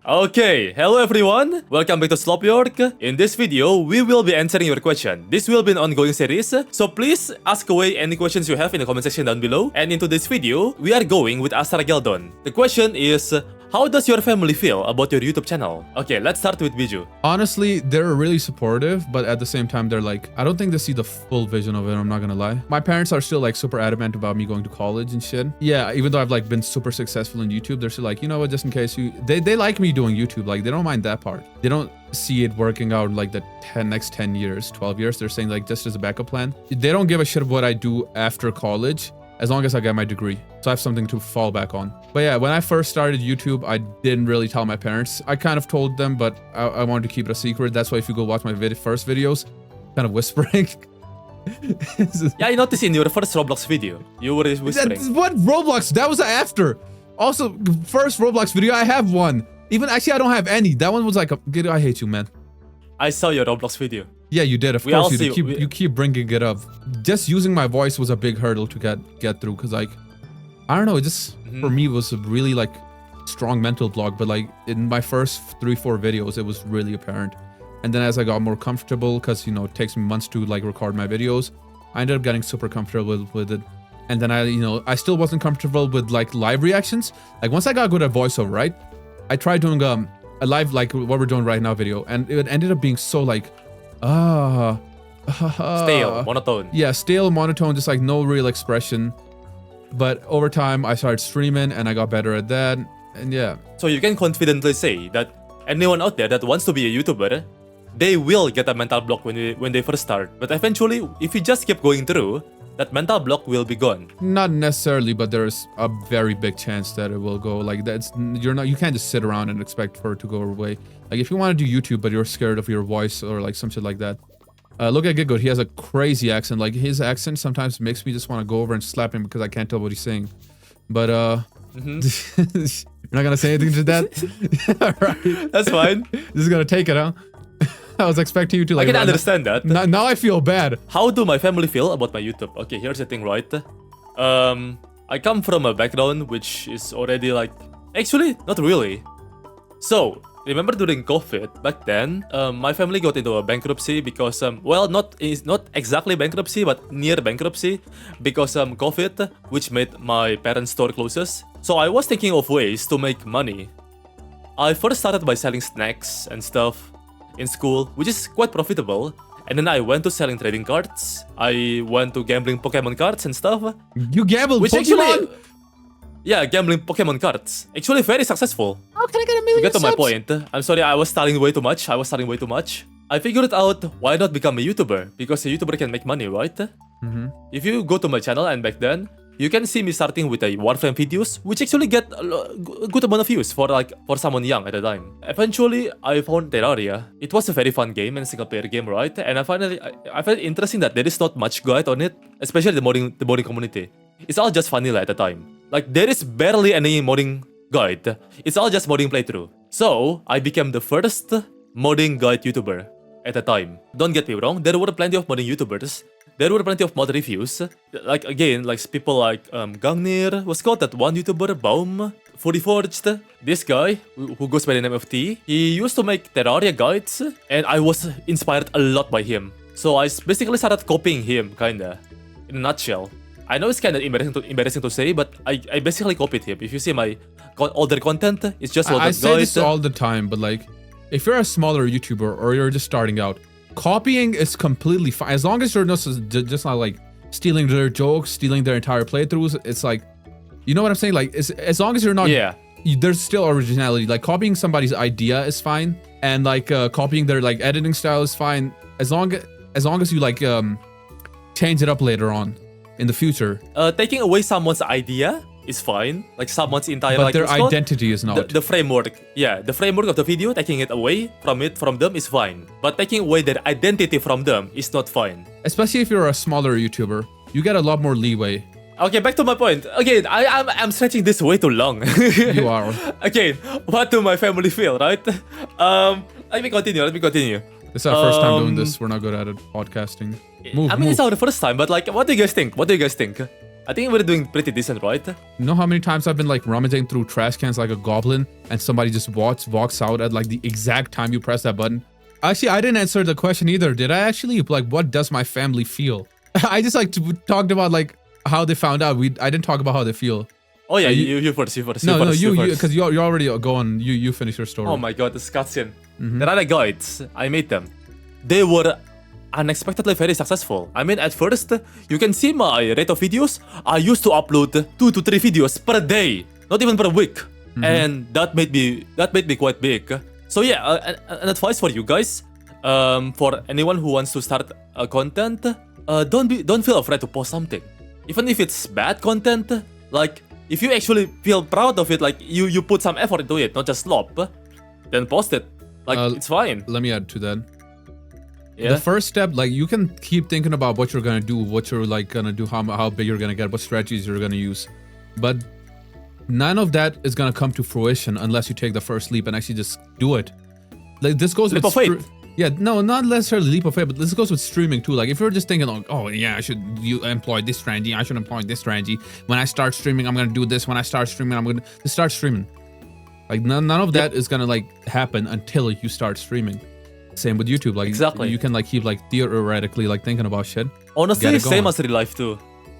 Okay, hello everyone, welcome back to Slop York. In this video, we will be answering your question. This will be an ongoing series, so please ask away any questions you have in the comment section down below. And into this video, we are going with Astra Geldon. The question is, how does your family feel about your YouTube channel? Okay, let's start with Biju. Honestly, they're really supportive, but at the same time, they're like, I don't think they see the full vision of it, I'm not gonna lie. My parents are still like super adamant about me going to college and shit. Yeah, even though I've like been super successful in YouTube, they're still like, you know what, just in case you... They like me doing YouTube, like they don't mind that part. They don't see it working out like the next 10 years, 12 years. They're saying like just as a backup plan. They don't give a shit what I do after college, as long as I get my degree. So I have something to fall back on. But yeah, when I first started YouTube, I didn't really tell my parents. I kind of told them, but I wanted to keep it a secret. That's why if you go watch my first videos, kind of whispering. Yeah, I noticed in your first Roblox video, you were whispering. What Roblox? That was after. Also, first Roblox video, I have one. Even actually, I don't have any. That one was like, I hate you, man. I saw your Roblox video. Yeah, you did. Of course you did. You keep bringing it up. Just using my voice was a big hurdle to get through, because like, I don't know, it just for me was a really like strong mental block. But like in my first 3-4 videos, it was really apparent. And then as I got more comfortable, because you know it takes me months to like record my videos, I ended up getting super comfortable with it. And then I still wasn't comfortable with like live reactions. Like once I got good at voiceover, right? I tried doing a live like what we're doing right now video, and it ended up being so like stale, monotone. Yeah, stale, monotone, just like no real expression. But over time, I started streaming and I got better at that. And yeah. So you can confidently say that anyone out there that wants to be a YouTuber, they will get a mental block when they first start. But eventually, if you just keep going through, that mental block will be gone. Not necessarily, but there's a very big chance that it will go. Like you can't just sit around and expect for it to go away. Like if you want to do YouTube, but you're scared of your voice or like some shit like that. Look at Gitgood. He has a crazy accent. Like his accent sometimes makes me just want to go over and slap him because I can't tell what he's saying. But you're not gonna say anything to that? Alright. That's fine. This is gonna take it, huh? I was expecting you to like... I can understand that. Now I feel bad. How do my family feel about my YouTube? Okay, here's the thing, right? I come from a background which is already like... Actually, not really. So, remember during COVID, back then, my family got into a bankruptcy because, well, not exactly bankruptcy, but near bankruptcy because COVID, which made my parents' store closes. So I was thinking of ways to make money. I first started by selling snacks and stuff in school, which is quite profitable. And then I went to selling trading cards. I went to gambling Pokemon cards and stuff. You gambled which Pokemon? Actually, yeah, gambling Pokemon cards. Actually very successful. How can I get a million To get to my subs? point, I'm sorry, I was studying way too much. I figured out why not become a YouTuber, because a YouTuber can make money, right? If you go to my channel and back then, you can see me starting with a Warframe videos, which actually get a good amount of views for someone young at the time. Eventually, I found Terraria. It was a very fun game and single player game, right? And I found it interesting that there is not much guide on it, especially the modding community. It's all just vanilla at the time. Like there is barely any modding guide. It's all just modding playthrough. So I became the first modding guide YouTuber at the time. Don't get me wrong, there were plenty of modding YouTubers. There were plenty of mod reviews. Like again, like people like Gangnir, was called that one YouTuber, Baum, Fully Forged. This guy, who goes by the name of T, he used to make Terraria guides, and I was inspired a lot by him. So I basically started copying him, kinda, in a nutshell. I know it's kinda embarrassing to say, but I basically copied him. If you see my older content, it's just I say this all the time, but like, if you're a smaller YouTuber or you're just starting out, copying is completely fine. As long as you're just not like stealing their jokes, stealing their entire playthroughs. It's like, you know what I'm saying? Like, as long as you're not... Yeah. There's still originality. Like, copying somebody's idea is fine. And like, copying their like editing style is fine. As long as you like, change it up later on in the future. Taking away someone's idea is fine. Like someone's entire... But like, their identity is not. The framework. Yeah, the framework of the video, taking it away from them is fine. But taking away their identity from them is not fine. Especially if you're a smaller YouTuber. You get a lot more leeway. Okay, back to my point. Again, I'm stretching this way too long. You are. Again, what do my family feel, right? Let me continue. This is our first time doing this. We're not good at it. Podcasting. It's our first time, but like, what do you guys think? I think we're doing pretty decent, right? You know how many times I've been like rummaging through trash cans like a goblin and somebody just walks out at like the exact time you press that button? Actually, I didn't answer the question either. Did I actually? Like, what does my family feel? I just like talked about like how they found out. I didn't talk about how they feel. Oh yeah, you first. No, you because you already go on. You finish your story. Oh my god, this cutscene. There are guides. I made them. They were unexpectedly very successful. I mean, at first, you can see my rate of videos. I used to upload 2 to 3 videos per day, not even per week, and that made me quite big. So yeah, an advice for you guys, for anyone who wants to start content, don't feel afraid to post something, even if it's bad content. Like if you actually feel proud of it, like you put some effort into it, not just slop, then post it. Like it's fine. Let me add to that. Yeah. The first step, like you can keep thinking about what you're gonna do, what you're like gonna do, how big you're gonna get, what strategies you're gonna use, but none of that is gonna come to fruition unless you take the first leap and actually just do it. Like this goes leap with of faith. Yeah, no, not necessarily leap of faith, but this goes with streaming too. Like if you're just thinking like, oh yeah, you employ this strategy, I should employ this strategy. When I start streaming, I'm gonna do this. When I start streaming, I'm gonna just start streaming. Like none of that is gonna like happen until you start streaming. Same with YouTube. Like exactly, you can like keep like theoretically like thinking about shit. Honestly, same as real life too.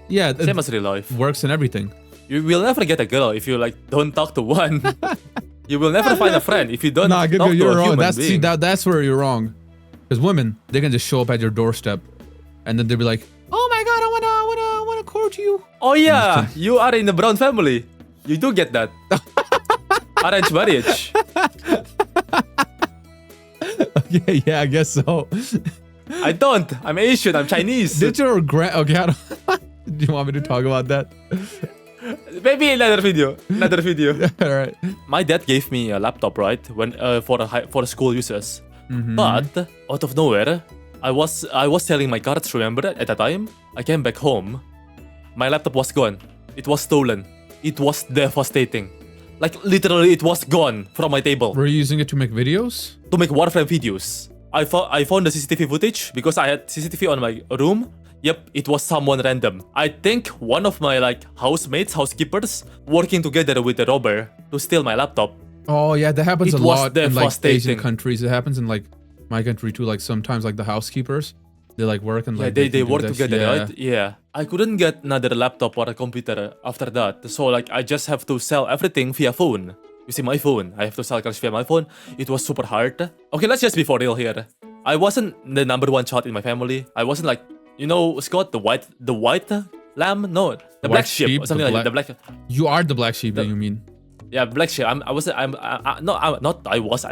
Yeah, same as real life. Works in everything. You will never get a girl if you like don't talk to one. You will never find a friend if you don't talk to a human being. See, that's where you're wrong. Because women, they can just show up at your doorstep, and then they'll be like, "Oh my god, I wanna court you." Oh yeah, you are in the Brown family. You do get that. Arranged marriage. Okay, yeah, I guess so. I don't. I'm Asian. I'm Chinese. Did your okay, do you want me to talk about that? Maybe another video. Another video. All right. My dad gave me a laptop, right, when for school uses. But out of nowhere, I was selling my cards. Remember at the time? I came back home. My laptop was gone. It was stolen. It was devastating. Like literally, it was gone from my table. Were you using it to make videos? To make Warframe videos. I found the CCTV footage because I had CCTV on my room. Yep, it was someone random. I think one of my like housekeepers, working together with the robber to steal my laptop. Oh yeah, that happens a lot in like devastating. Asian countries. It happens in like my country too. Like sometimes like the housekeepers, they like work and like yeah, they work together, yeah. right? Yeah. I couldn't get another laptop or a computer after that, so like I just have to sell everything via phone. You see my phone, I have to sell cars via my phone. It was super hard. Okay, let's just be for real here. I wasn't the number one child in my family. I wasn't like, you know, Scott, the white lamb? No, the black sheep or something like that. The black. You are the black sheep, you mean? Yeah, black sheep. I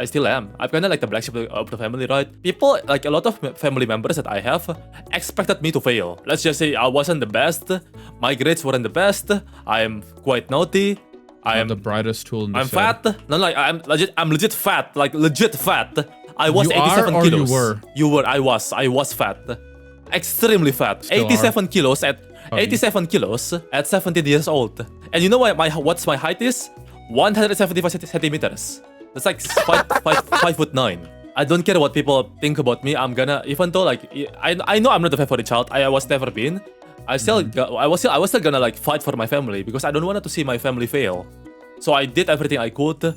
still am. I'm kind of like the black sheep of the family, right? People, like a lot of family members that I have, expected me to fail. Let's just say I wasn't the best. My grades weren't the best. I am quite naughty. I am the brightest tool in the I'm shed. fat. No, like I'm legit fat. Like legit fat. I was you 87 are, or kilos. You were? You were. I was fat. Extremely fat. Still 87 kilos at 87 kilos at 17 years old. And you know what's my height is? 175 centimeters. That's like 5'9". I don't care what people think about me. I'm gonna, even though like I know I'm not the favorite child. I was never been. I was still gonna like fight for my family because I don't want to see my family fail. So I did everything I could to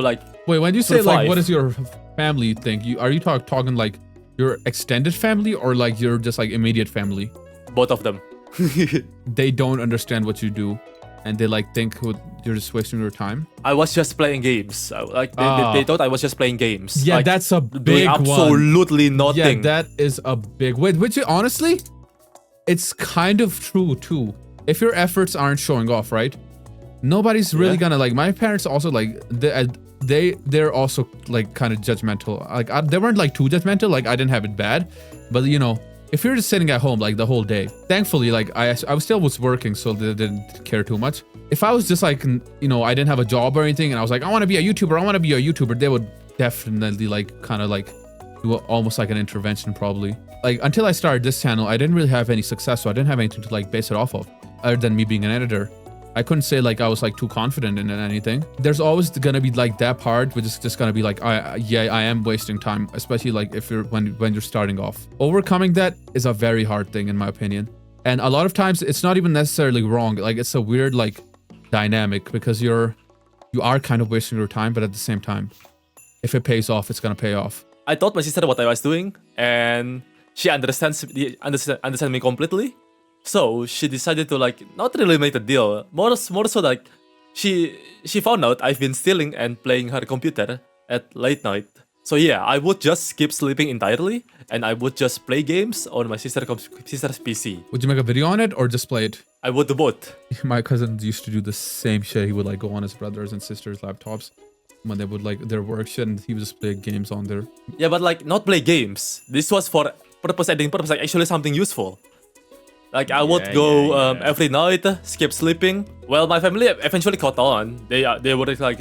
like. Wait, when you say like, what is your family think? Are you talking like your extended family or like your just like immediate family? Both of them. They don't understand what you do, and they like think you're just wasting your time. I was just playing games. Like they thought I was just playing games. Yeah, like, that's a big doing absolutely one. nothing. Yeah, that is a big which honestly, it's kind of true too. If your efforts aren't showing off, right? Nobody's really gonna like. My parents also like they're also like kind of judgmental. Like they weren't like too judgmental. Like I didn't have it bad, but you know, if you're just sitting at home like the whole day, thankfully like I still was working, so they didn't care too much. If I was just like, you know, I didn't have a job or anything, and I was like, I want to be a YouTuber, they would definitely like kind of like do almost like an intervention probably. Like until I started this channel, I didn't really have any success, so I didn't have anything to like base it off of other than me being an editor. I couldn't say like I was like too confident in anything. There's always gonna be like that part, which is just gonna be like, I am wasting time, especially like if you're when you're starting off. Overcoming that is a very hard thing in my opinion. And a lot of times it's not even necessarily wrong. Like it's a weird like dynamic because you are kind of wasting your time, but at the same time, if it pays off, it's gonna pay off. I told my sister what I was doing, and she understands me completely. So she decided to like not really make a deal. More so like she found out I've been stealing and playing her computer at late night. So yeah, I would just skip sleeping entirely, and I would just play games on my sister's PC. Would you make a video on it or just play it? I would do both. My cousins used to do the same shit. He would like go on his brothers and sisters' laptops when they would like their work shit, and he would just play games on there. Yeah, but like not play games. This was for purpose, like actually something useful. Like I would go every night, skip sleeping. Well, my family eventually caught on. They were like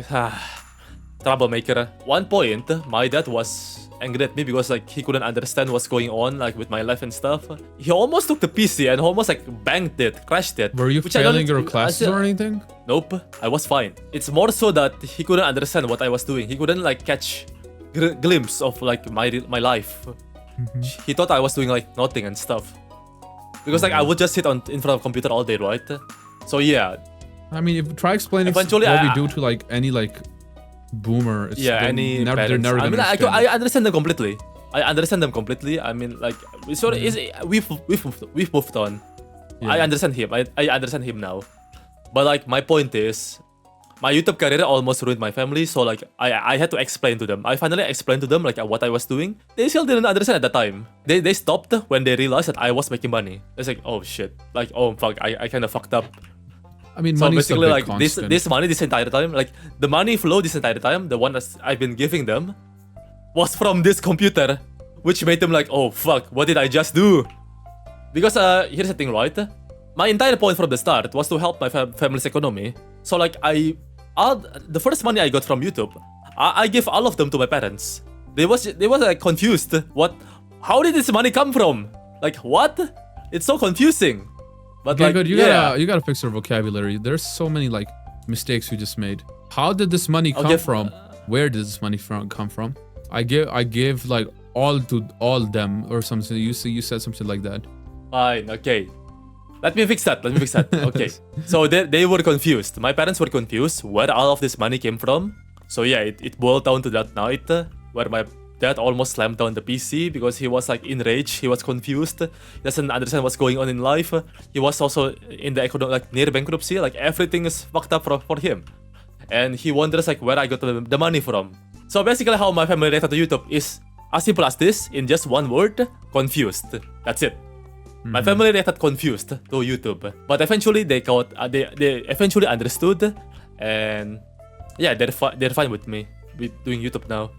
troublemaker. One point, my dad was angry at me because like he couldn't understand what's going on like with my life and stuff. He almost took the PC and almost like banged it, crashed it. Were you failing your classes or anything? Nope, I was fine. It's more so that he couldn't understand what I was doing. He couldn't like catch glimpse of like my life. He thought I was doing like nothing and stuff. Because like I would just sit in front of a computer all day, right? So yeah. I mean, if try explaining what we do to like any like boomer. Any they're never I mean, understand I understand them completely. I mean, like we've moved on. Yeah. I understand him. I understand him now. But like my point is, my YouTube career almost ruined my family. So like I had to explain to them. I finally explained to them like what I was doing. They still didn't understand at the time. They stopped when they realized that I was making money. It's like, oh shit, like oh fuck, I kind of fucked up. I mean, so basically, like constant. this money this entire time, like the money flow this entire time, the one that I've been giving them, was from this computer, which made them like, oh fuck, what did I just do? Because here's the thing, right? My entire point from the start was to help my family's economy. So like the first money I got from YouTube, I give all of them to my parents. They was like confused. How did this money come from? Like what? It's so confusing. But okay, like, good. You gotta fix your vocabulary. There's so many like mistakes you just made. How did this money come from? Where did this money come from? I give like all to all them or something. You said something like that. Fine. Okay. Let me fix that. Okay. So they were confused. My parents were confused where all of this money came from. So yeah, it boiled down to that night where my dad almost slammed down the PC because he was like enraged. He was confused. He doesn't understand what's going on in life. He was also in the like near bankruptcy. Like everything is fucked up for him, and he wonders like where I got the money from. So basically, how my family reacted to YouTube is as simple as this. In just one word, confused. That's it. My family reacted confused to YouTube, but eventually they eventually understood, and yeah, they're fine with me with doing YouTube now.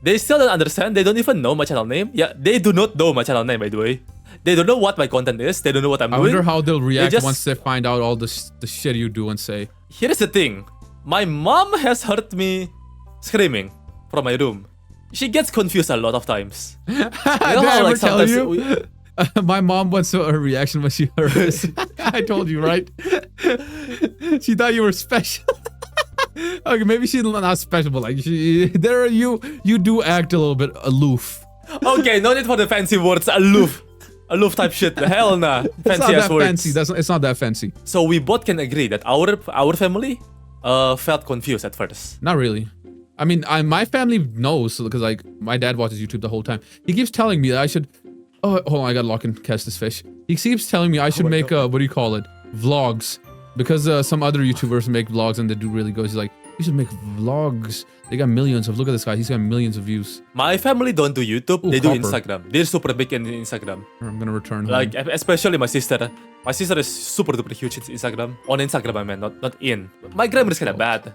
They still don't understand. They don't even know my channel name. Yeah, they do not know my channel name, by the way. They don't know what my content is. They don't know what I'm doing. I wonder how they'll react once they find out all the shit you do and say. Here's the thing. My mom has heard me screaming from my room. She gets confused a lot of times. You know how, like, tell you? My mom wants her reaction when she heard this. I told you, right? She thought you were special. Okay, maybe she's not special, but like you do act a little bit aloof. Okay, no need for the fancy words. Aloof type shit. Hell nah. Fancy ass words. It's not that fancy. So we both can agree that our family felt confused at first. Not really. I mean, my family knows because like my dad watches YouTube the whole time. He keeps telling me that I should. Oh, hold on, I gotta lock and catch this fish. He keeps telling me I should make what do you call it? Vlogs. Because some other YouTubers make vlogs and they do really good. He's like, you should make vlogs. They got millions of, look at this guy, he's got millions of views. My family don't do YouTube, they do Instagram. They're super big in Instagram. I'm gonna return home. Like, especially my sister. My sister is super duper huge in Instagram. On Instagram, I mean, not in. My grammar is kinda bad.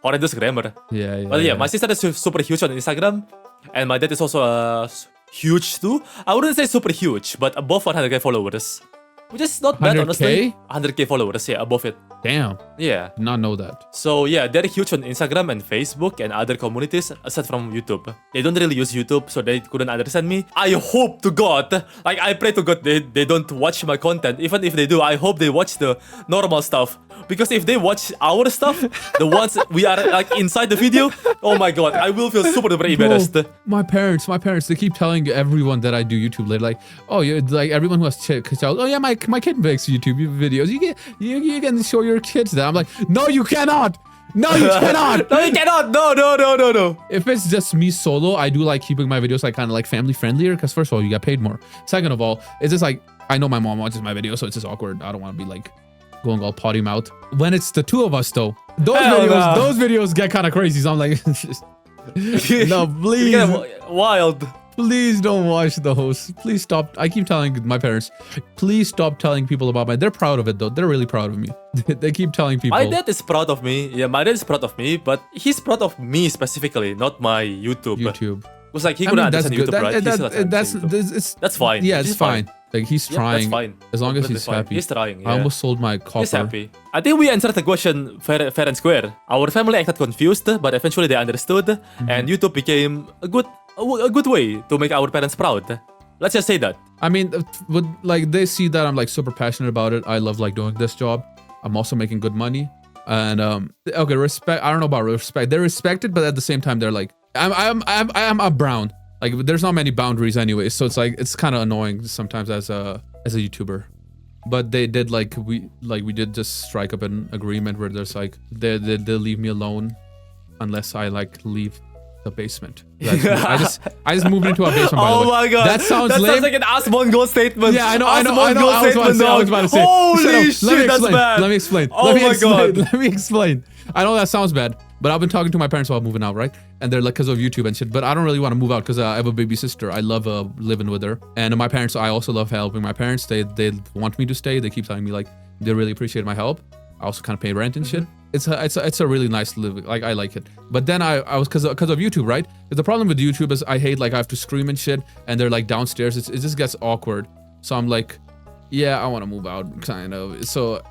Horrendous grammar. Yeah. But yeah, my sister is super huge on Instagram. And my dad is also huge too. I wouldn't say super huge, but above 100k followers. Which is not bad, honestly. 100k followers, yeah, above it. Damn. Yeah. Did not know that. So yeah, they're huge on Instagram and Facebook and other communities aside from YouTube. They don't really use YouTube, so they couldn't understand me. I hope to God, like I pray to God they don't watch my content. Even if they do, I hope they watch the normal stuff. Because if they watch our stuff, the ones we are like inside the video, oh my God, I will feel super duper embarrassed. Bro, my parents, they keep telling everyone that I do YouTube. They're like, oh, you're like everyone who has kids. Oh yeah, my kid makes YouTube videos. You can show your kids that. I'm like, no, you cannot. No, you cannot. No, you cannot. No. If it's just me solo, I do like keeping my videos like kind of like family friendlier. Because first of all, you get paid more. Second of all, it's just like I know my mom watches my videos, so it's just awkward. I don't want to be like going all potty mouth. When it's the two of us though, those videos get kind of crazy. So I'm like, no, please, wild. Please don't watch those. Please stop. I keep telling my parents, please stop telling people about my. They're proud of it though. They're really proud of me. They keep telling people. My dad is proud of me. Yeah, my dad is proud of me, but he's proud of me specifically, not my YouTube. Because like he couldn't understand YouTube, right? That's fine. Yeah, it's fine. Like he's trying. That's fine. As long as he's happy. He's trying. Yeah. I almost sold my copper. He's happy. I think we answered the question fair and square. Our family acted confused, but eventually they understood, and YouTube became a good way to make our parents proud. Let's just say that. I mean, like they see that I'm like super passionate about it. I love like doing this job. I'm also making good money, and okay, respect. I don't know about respect. They respect it, but at the same time, they're like, I'm a brown. Like there's not many boundaries anyway, so it's like it's kind of annoying sometimes as a YouTuber. But they did we did just strike up an agreement where there's like they'll leave me alone unless I like leave the basement. I just moved into a basement. Oh my God, that sounds like an Asmongo statement. Yeah, I know. I was about to say. Holy shit, that's bad. Let me explain. Oh my God. Let me explain. I know that sounds bad, but I've been talking to my parents about moving out, right? And they're like, because of YouTube and shit. But I don't really want to move out because I have a baby sister. I love living with her. And my parents, I also love helping my parents. They want me to stay. They keep telling me like they really appreciate my help. I also kind of pay rent and shit. It's a really nice living. Like I like it. But then I was because of YouTube, right? The problem with YouTube is I hate like I have to scream and shit, and they're like downstairs. It just gets awkward. So I'm like, yeah, I want to move out, kind of. So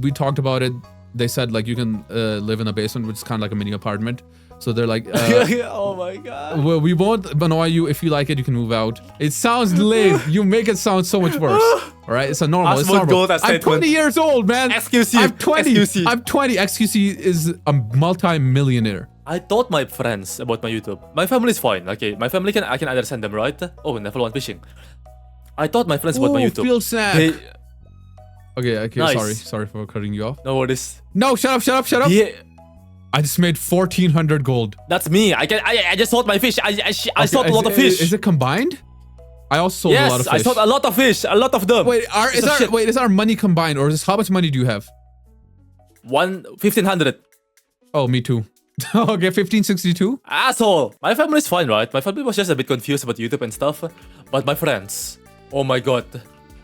we talked about it. They said like you can live in a basement, which is kind of like a mini apartment. So they're like, oh my God. Well, we won't annoy you. If you like it, you can move out. It sounds lame. You make it sound so much worse. All right, it's a normal. It's normal. I'm 20 years old, man. XQC. I'm 20. XQC. I'm 20. XQC is a multi-millionaire. I told my friends about my YouTube. My family is fine. Okay, my family I can understand them, right? Oh, never went fishing. I told my friends about my YouTube. Field snack. Okay. Nice. Sorry for cutting you off. No worries. No, shut up. Yeah. I just made 1,400 gold. That's me. I just sold my fish. I sold a lot of fish. Is it combined? I also sold a lot of fish. Yes, I sold a lot of fish. A lot of them. Wait, is our money combined, or is this how much money do you have? 1,500. Oh, me too. Okay, 1562. Asshole. My family is fine, right? My family was just a bit confused about YouTube and stuff, but my friends, oh my God.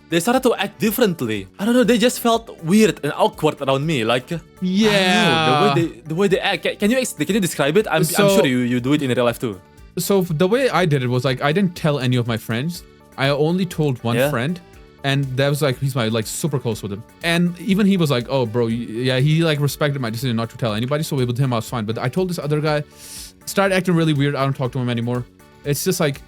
They started to act differently. I don't know, they just felt weird and awkward around me. Like, yeah, the way they act. Can you describe it? I'm sure you do it in real life too. So the way I did it was like I didn't tell any of my friends. I only told one friend, and that was like he's my like super close with him. And even he was like, oh bro, yeah, he like respected my decision not to tell anybody. So with him I was fine. But I told this other guy, started acting really weird. I don't talk to him anymore. It's just like.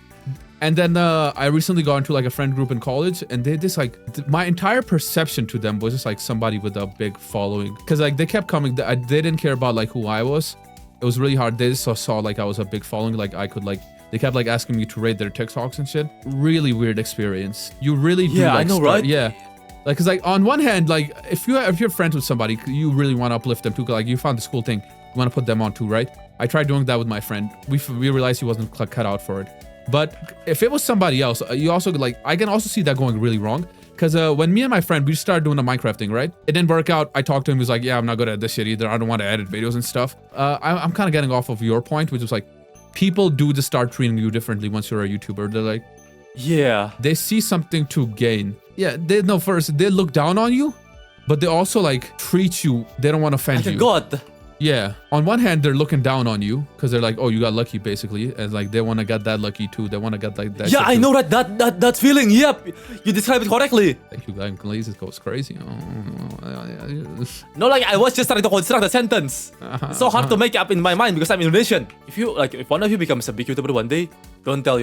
And then I recently got into like a friend group in college, and they just like my entire perception to them was just like somebody with a big following, because like they kept coming. They didn't care about like who I was. It was really hard. They just saw like I was a big following. Like I could like they kept like asking me to rate their TikToks and shit. Really weird experience. You really do. Yeah, like, I know, right? Yeah. Like, cause like on one hand, like if you're friends with somebody, you really want to uplift them too. Like you found this cool thing, you want to put them on too, right? I tried doing that with my friend. We realized he wasn't cut out for it. But if it was somebody else, you also like, I can also see that going really wrong. Because when me and my friend, we started doing the Minecraft thing, right? It didn't work out. I talked to him. He was like, yeah, I'm not good at this shit either. I don't want to edit videos and stuff. I'm kind of getting off of your point, which was like, people do just start treating you differently once you're a YouTuber. They're like, yeah, they see something to gain. Yeah, they know first, they look down on you, but they also like treat you. They don't want to offend you. God. Yeah, on one hand they're looking down on you because they're like, oh, you got lucky basically, and like they want to get that lucky too. They want to get like that. Yeah, I know that feeling. Yep, you described it correctly. Thank you, guys. Glazes goes crazy. Oh, No, like I was just trying to construct a sentence. It's so hard to make up in my mind because I'm Indonesian. If one of you becomes a big YouTuber one day, don't tell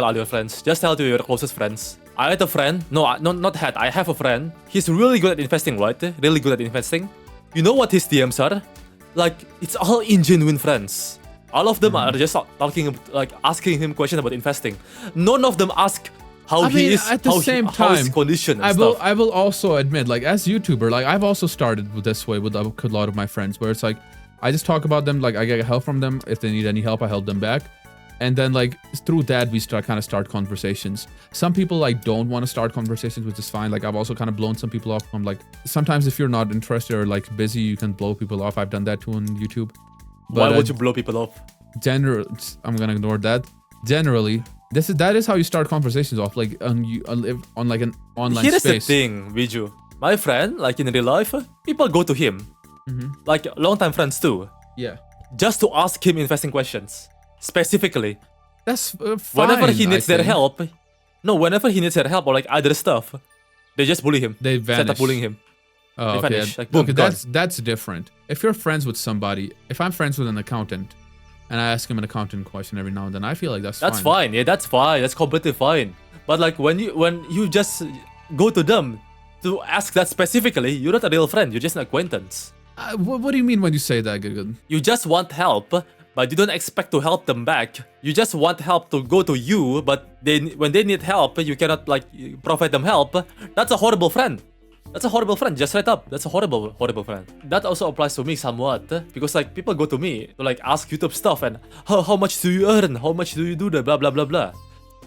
all your friends. Just tell to your closest friends. I had a friend. I have a friend. He's really good at investing, right? Really good at investing. You know what his DMs are? Like it's all ingenuine friends. All of them are just asking him questions about investing. None of them ask how he is at the same time, how his condition and stuff. I will also admit, like as YouTuber, like I've also started with this way with a lot of my friends, where it's like I just talk about them, like I get help from them. If they need any help, I help them back. And then like through that we start conversations. Some people like don't want to start conversations, which is fine. Like I've also kind of blown some people off. I'm like, sometimes if you're not interested or like busy, you can blow people off. I've done that too on YouTube. But, why would you blow people off? I'm gonna ignore that. Generally, that is how you start conversations off, like on like an online space. Here's the thing, Viju. My friend, like in real life, people go to him, like long-time friends too. Yeah. Just to ask him investing questions, specifically. That's fine. Whenever he needs their help, whenever he needs their help or like other stuff, they just bully him. They vanish. Set up bullying him. Oh, they okay. vanish. Like, boom, okay, that's different. If you're friends with somebody, if I'm friends with an accountant, and I ask him an accountant question every now and then, I feel like that's fine. Yeah, that's fine. That's completely fine. But like when you just go to them to ask that specifically, you're not a real friend. You're just an acquaintance. What do you mean when you say that, Good? You just want help, but you don't expect to help them back. You just want help to go to you, but when they need help, you cannot like provide them help. That's a horrible friend. That's a horrible friend, just straight up. That's a horrible friend. That also applies to me somewhat, because like people go to me to like ask YouTube stuff and how much do you earn? How much do you do that? Blah blah blah blah.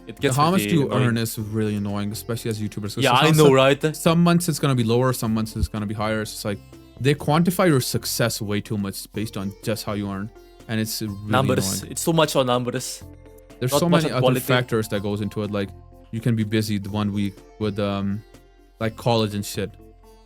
It gets how much do you annoying. earn is really annoying, especially as YouTubers. Yeah, I know, right? Some months it's gonna be lower, some months it's gonna be higher. It's just like they quantify your success way too much based on just how you earn, and it's really numbers. annoying. It's too much on numbers. There's so many other factors that goes into it. Like you can be busy the 1 week with like college and shit,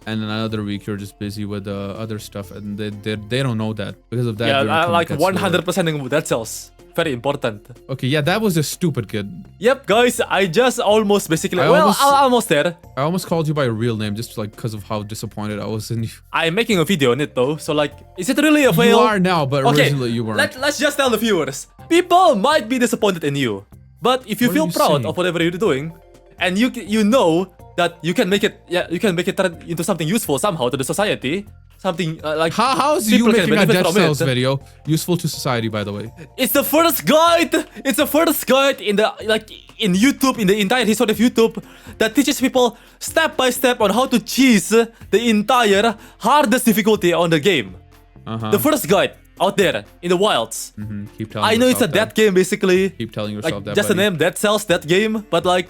and then another week you're just busy with other stuff, and they don't know that. Because of that, yeah, like 100% that sells. Very important. Okay, yeah, that was just stupid, kid. Yep, guys, I just almost basically almost there. I almost called you by a real name just like because of how disappointed I was in you. I'm making a video on it though, so like, is it really a fail? You are now, but originally you weren't. Let's just tell the viewers. People might be disappointed in you, but if you feel proud of whatever you're doing, and you know that you can make it turn into something useful somehow to the society. Something like how's you making a Dead Cells video useful to society, by the way? It's the first guide. It's the first guide in YouTube, in the entire history of YouTube, that teaches people step by step on how to cheese the entire hardest difficulty on the game. The first guide out there in the wilds. Keep telling. I know it's a dead game basically. Keep telling yourself that. Just the name Dead Cells, that game, but like.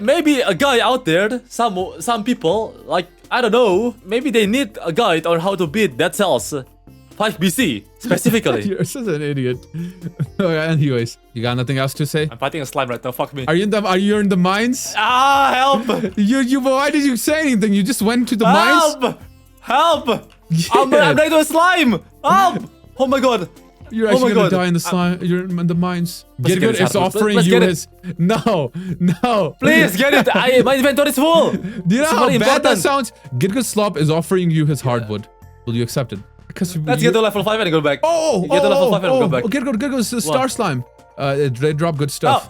Maybe a guy out there, some people, like, I don't know, maybe they need a guide on how to beat Dead Cells 5 BC, specifically. You're such an idiot. Anyways, you got nothing else to say? I'm fighting a slime right now, fuck me. Are you in the mines? Help! Why did you say anything? You just went to the mines? Help! Yeah. I'm ready to a slime! Help! Oh my god. You're actually gonna die in the slime. You're in the mines. Get good is offering you his. No. Please get it. My inventory is full. Do you know how bad that sounds? Get good slop is offering you his hardwood. Will you accept it? Let's get to level 5 and go back. Get to level 5 and go back. Get good. Star slime. They drop good stuff.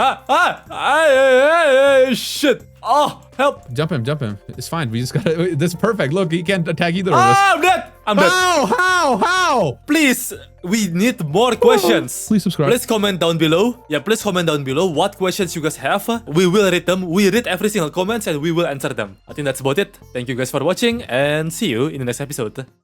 Shit. Oh, help. Jump him. It's fine. We just gotta. This is perfect. Look, he can't attack either of us. I'm dead. How? Please, we need more questions. Please subscribe. Please comment down below. Yeah, please comment down below what questions you guys have. We will read them. We read every single comments and we will answer them. I think that's about it. Thank you guys for watching and see you in the next episode.